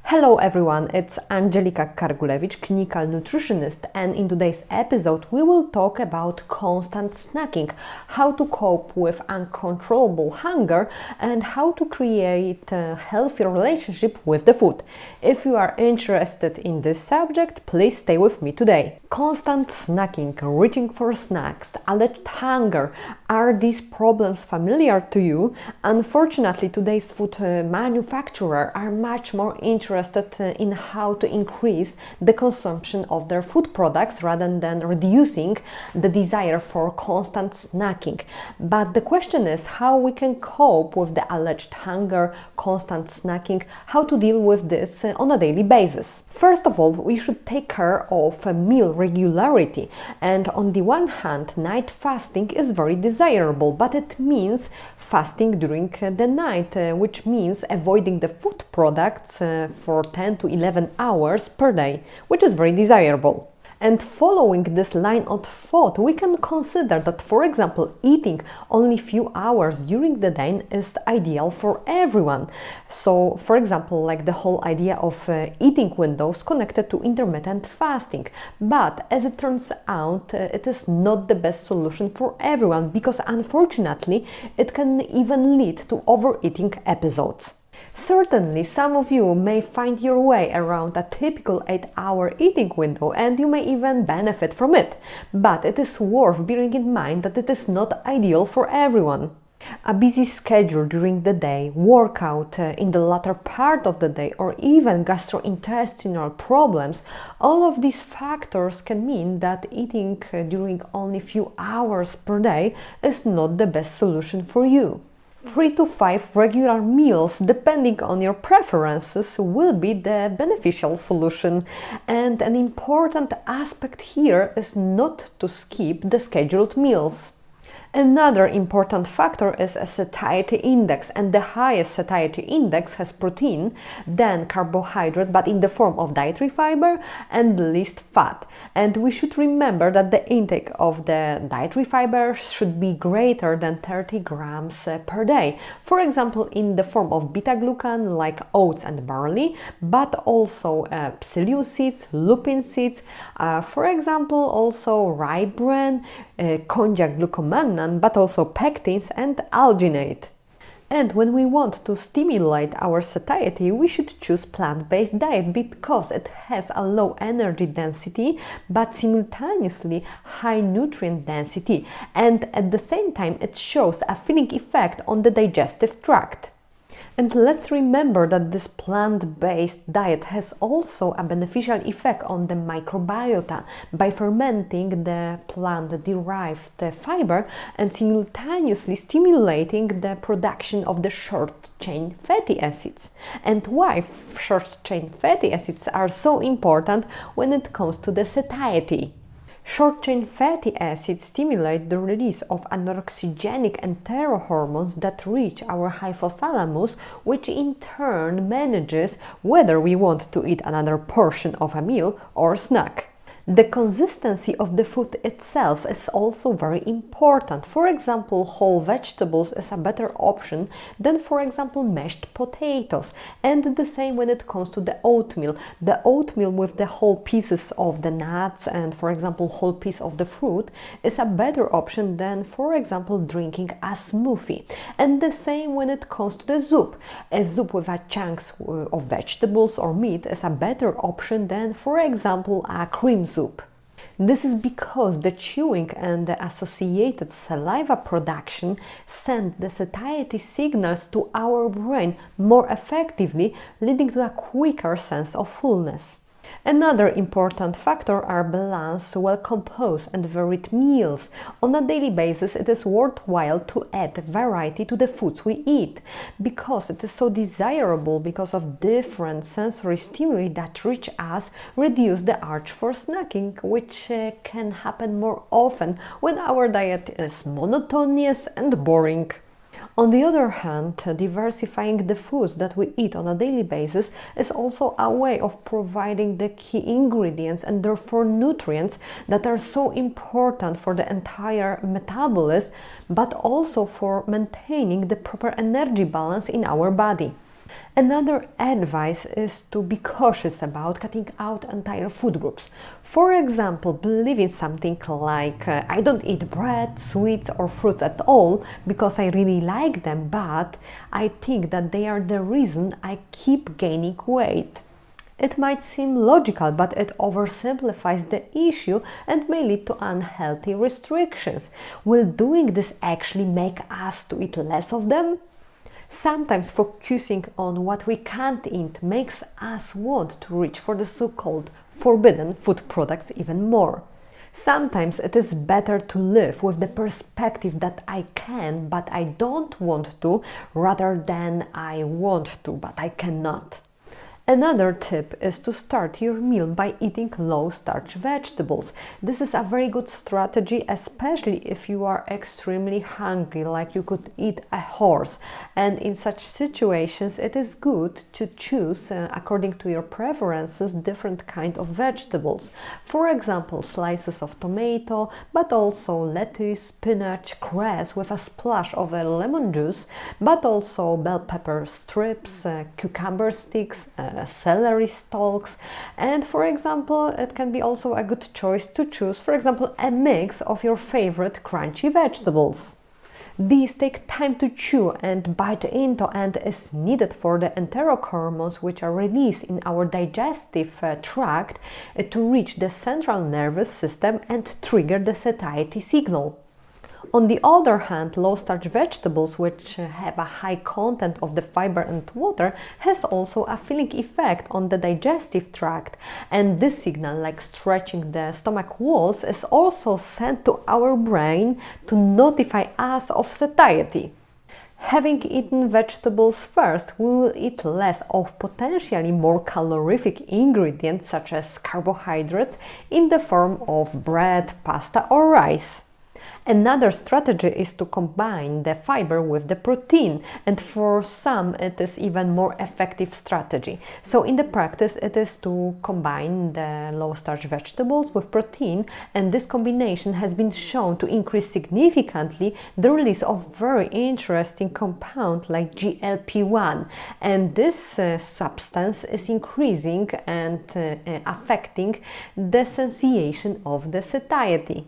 Hello everyone, it's Angelika Kargulewicz, clinical nutritionist, and in today's episode we will talk about constant snacking, how to cope with uncontrollable hunger and how to create a healthy relationship with the food. If you are interested in this subject, please stay with me today. Constant snacking, reaching for snacks, alleged hunger, are these problems familiar to you? Unfortunately, today's food manufacturers are much more interested in how to increase the consumption of their food products rather than reducing the desire for constant snacking. But the question is how we can cope with the alleged hunger, constant snacking, how to deal with this on a daily basis. First of all, we should take care of meal regularity. And on the one hand, night fasting is very desirable, but it means fasting during the night, which means avoiding the food products for 10 to 11 hours per day, which is very desirable. And following this line of thought, we can consider that, for example, eating only few hours during the day is ideal for everyone. So, for example, like the whole idea of eating windows connected to intermittent fasting. But as it turns out, it is not the best solution for everyone because unfortunately, it can even lead to overeating episodes. Certainly, some of you may find your way around a typical 8-hour eating window and you may even benefit from it. But it is worth bearing in mind that it is not ideal for everyone. A busy schedule during the day, workout in the latter part of the day, or even gastrointestinal problems, all of these factors can mean that eating during only few hours per day is not the best solution for you. 3 to 5 regular meals, depending on your preferences, will be the beneficial solution. And an important aspect here is not to skip the scheduled meals. Another important factor is a satiety index, and the highest satiety index has protein, then carbohydrate, but in the form of dietary fiber, and least fat. And we should remember that the intake of the dietary fiber should be greater than 30 grams per day. For example, in the form of beta-glucan like oats and barley, but also psyllium seeds, lupin seeds, for example, also rye bran, konjac glucomannan, but also pectins and alginate. And when we want to stimulate our satiety, we should choose plant-based diet because it has a low energy density but simultaneously high nutrient density, and at the same time it shows a filling effect on the digestive tract. And let's remember that this plant-based diet has also a beneficial effect on the microbiota by fermenting the plant-derived fiber and simultaneously stimulating the production of the short-chain fatty acids. And why short-chain fatty acids are so important when it comes to the satiety? Short-chain fatty acids stimulate the release of anoxygenic enterohormones that reach our hypothalamus, which in turn manages whether we want to eat another portion of a meal or snack. The consistency of the food itself is also very important. For example, whole vegetables is a better option than, for example, mashed potatoes. And the same when it comes to the oatmeal. The oatmeal with the whole pieces of the nuts and, for example, whole piece of the fruit is a better option than, for example, drinking a smoothie. And the same when it comes to the soup. A soup with a chunks of vegetables or meat is a better option than, for example, a cream soup. This is because the chewing and the associated saliva production send the satiety signals to our brain more effectively, leading to a quicker sense of fullness. Another important factor are balanced, well-composed and varied meals. On a daily basis, it is worthwhile to add variety to the foods we eat because it is so desirable because of different sensory stimuli that reach us, reduce the urge for snacking, which can happen more often when our diet is monotonous and boring. On the other hand, diversifying the foods that we eat on a daily basis is also a way of providing the key ingredients and therefore nutrients that are so important for the entire metabolism, but also for maintaining the proper energy balance in our body. Another advice is to be cautious about cutting out entire food groups. For example, believing something like I don't eat bread, sweets or fruits at all because I really like them, but I think that they are the reason I keep gaining weight. It might seem logical, but it oversimplifies the issue and may lead to unhealthy restrictions. Will doing this actually make us to eat less of them? Sometimes focusing on what we can't eat makes us want to reach for the so-called forbidden food products even more. Sometimes it is better to live with the perspective that I can but I don't want to, rather than I want to but I cannot. Another tip is to start your meal by eating low-starch vegetables. This is a very good strategy, especially if you are extremely hungry, like you could eat a horse. And in such situations, it is good to choose, according to your preferences, different kind of vegetables. For example, slices of tomato, but also lettuce, spinach, cress with a splash of lemon juice, but also bell pepper strips, cucumber sticks, celery stalks, and for example it can be also a good choice to choose, for example, a mix of your favorite crunchy vegetables. These take time to chew and bite into and is needed for the enterohormones which are released in our digestive tract to reach the central nervous system and trigger the satiety signal. On the other hand, low-starch vegetables, which have a high content of the fiber and water, has also a filling effect on the digestive tract, and this signal, like stretching the stomach walls, is also sent to our brain to notify us of satiety. Having eaten vegetables first, we will eat less of potentially more calorific ingredients such as carbohydrates in the form of bread, pasta or rice. Another strategy is to combine the fiber with the protein, and for some it is even more effective strategy. So in the practice it is to combine the low-starch vegetables with protein, and this combination has been shown to increase significantly the release of very interesting compound like GLP-1, and this substance is increasing and affecting the sensation of the satiety.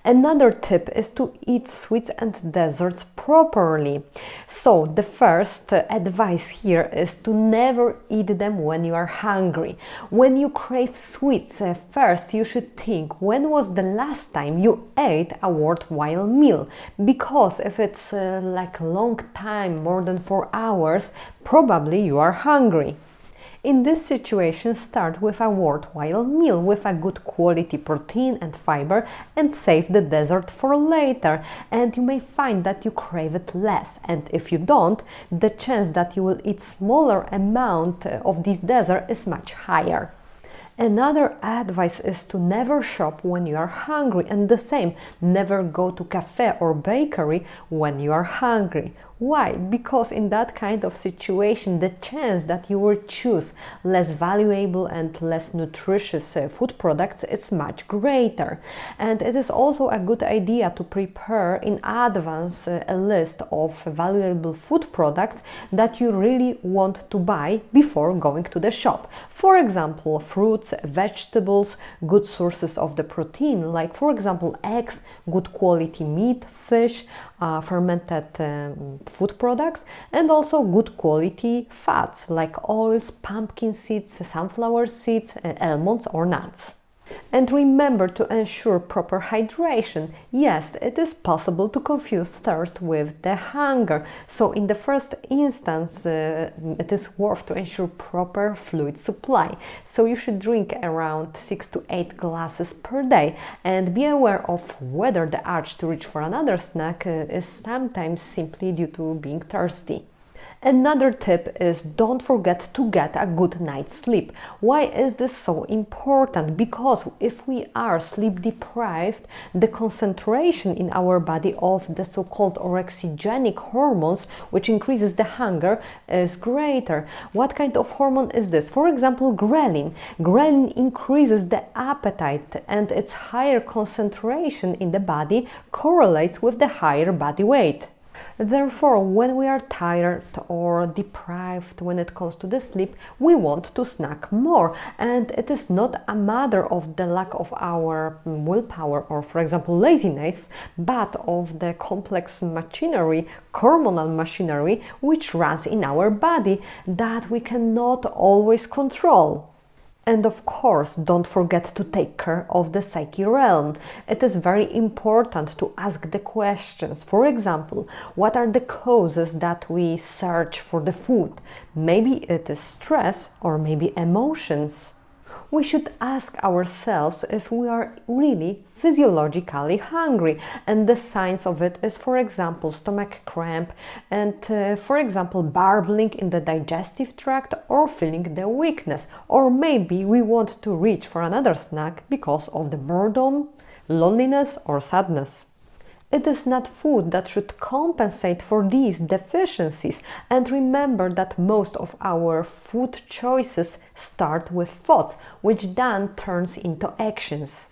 Another tip is to eat sweets and desserts properly. So the first advice here is to never eat them when you are hungry. When you crave sweets, first you should think when was the last time you ate a worthwhile meal. Because if it's like a long time, more than 4 hours, probably you are hungry. In this situation, start with a worthwhile meal with a good quality protein and fiber and save the dessert for later, and you may find that you crave it less, and if you don't, the chance that you will eat smaller amount of this dessert is much higher. Another advice is to never shop when you are hungry, and the same, never go to cafe or bakery when you are hungry. Why? Because in that kind of situation, the chance that you will choose less valuable and less nutritious food products is much greater. And it is also a good idea to prepare in advance a list of valuable food products that you really want to buy before going to the shop. For example, fruits, vegetables, good sources of the protein, like for example eggs, good quality meat, fish, fermented food products, and also good quality fats like oils, pumpkin seeds, sunflower seeds, almonds or nuts. And remember to ensure proper hydration. Yes, it is possible to confuse thirst with the hunger. So in the first instance, it is worth to ensure proper fluid supply. So you should drink around 6 to 8 glasses per day, and be aware of whether the urge to reach for another snack is sometimes simply due to being thirsty. Another tip is don't forget to get a good night's sleep. Why is this so important? Because if we are sleep deprived, the concentration in our body of the so-called orexigenic hormones, which increases the hunger, is greater. What kind of hormone is this? For example, ghrelin. Ghrelin increases the appetite, and its higher concentration in the body correlates with the higher body weight. Therefore, when we are tired or deprived when it comes to the sleep, we want to snack more. And it is not a matter of the lack of our willpower or, for example, laziness, but of the complex machinery, hormonal machinery, which runs in our body that we cannot always control. And of course, don't forget to take care of the psyche realm. It is very important to ask the questions. For example, what are the causes that we search for the food? Maybe it is stress or maybe emotions. We should ask ourselves if we are really physiologically hungry, and the signs of it is, for example, stomach cramp and, for example, bubbling in the digestive tract or feeling the weakness, or maybe we want to reach for another snack because of the boredom, loneliness or sadness. It is not food that should compensate for these deficiencies, and remember that most of our food choices start with thoughts, which then turns into actions.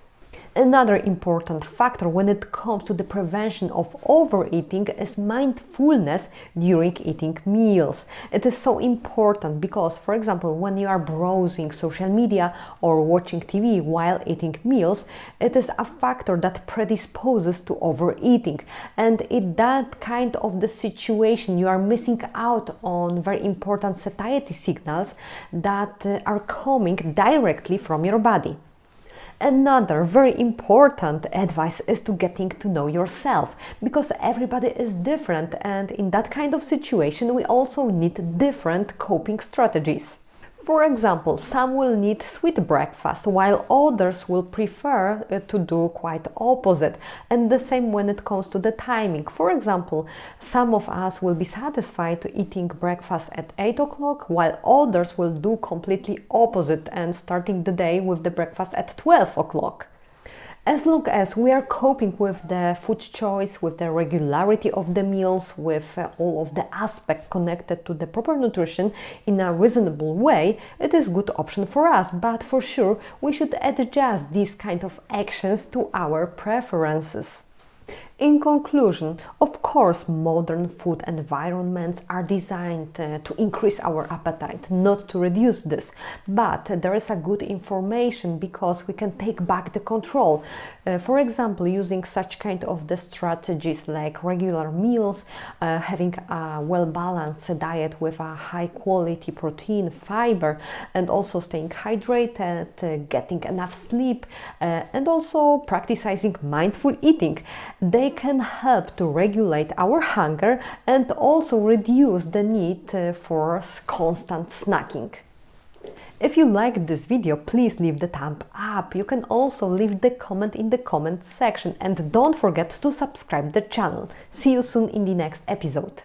Another important factor when it comes to the prevention of overeating is mindfulness during eating meals. It is so important because, for example, when you are browsing social media or watching TV while eating meals, it is a factor that predisposes to overeating. And in that kind of the situation, you are missing out on very important satiety signals that are coming directly from your body. Another very important advice is to getting to know yourself, because everybody is different, and in that kind of situation we also need different coping strategies. For example, some will need sweet breakfast, while others will prefer to do quite opposite. And the same when it comes to the timing. For example, some of us will be satisfied to eating breakfast at 8 o'clock, while others will do completely opposite and starting the day with the breakfast at 12 o'clock. As long as we are coping with the food choice, with the regularity of the meals, with all of the aspects connected to the proper nutrition in a reasonable way, it is a good option for us. But for sure, we should adjust these kind of actions to our preferences. In conclusion, of course, modern food environments are designed to increase our appetite, not to reduce this. But there is a good information because we can take back the control. For example, using such kind of the strategies like regular meals, having a well-balanced diet with a high-quality protein, fiber, and also staying hydrated, getting enough sleep, and also practicing mindful eating. They can help to regulate our hunger and also reduce the need for constant snacking. If you liked this video, please leave the thumb up. You can also leave the comment in the comment section, and don't forget to subscribe the channel. See you soon in the next episode.